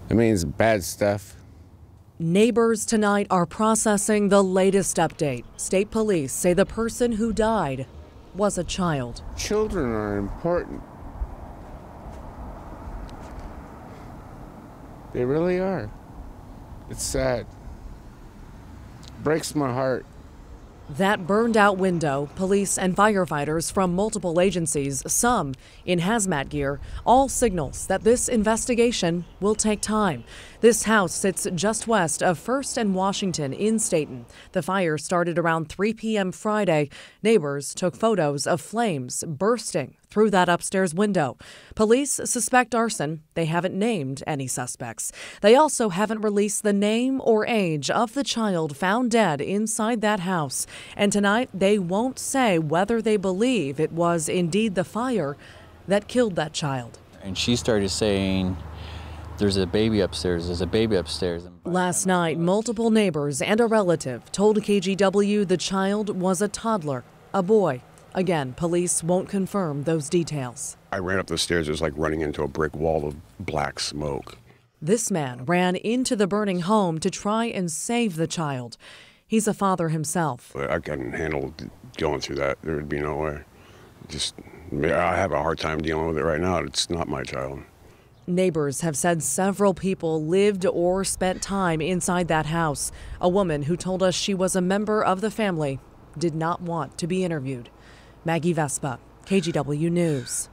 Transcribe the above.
It means bad stuff. Neighbors tonight are processing the latest update. State police say the person who died was a child. Children are important. They really are. It's sad. Breaks my heart. That burned out window, police and firefighters from multiple agencies, some in hazmat gear, all signals that this investigation will take time. This house sits just west of 1st and Washington in Stayton. The fire started around 3 p.m. Friday. Neighbors took photos of flames bursting through that upstairs window. Police suspect arson. They haven't named any suspects. They also haven't released the name or age of the child found dead inside that house. And tonight, they won't say whether they believe it was indeed the fire that killed that child. And she started saying, "There's a baby upstairs, there's a baby upstairs." Last night, multiple neighbors and a relative told KGW the child was a toddler, a boy. Again, police won't confirm those details. I ran up the stairs. It was like running into a brick wall of black smoke. This man ran into the burning home to try and save the child. He's a father himself. I couldn't handle going through that. There would be no way. I have a hard time dealing with it right now. It's not my child. Neighbors have said several people lived or spent time inside that house. A woman who told us she was a member of the family did not want to be interviewed. Maggie Vespa, KGW News.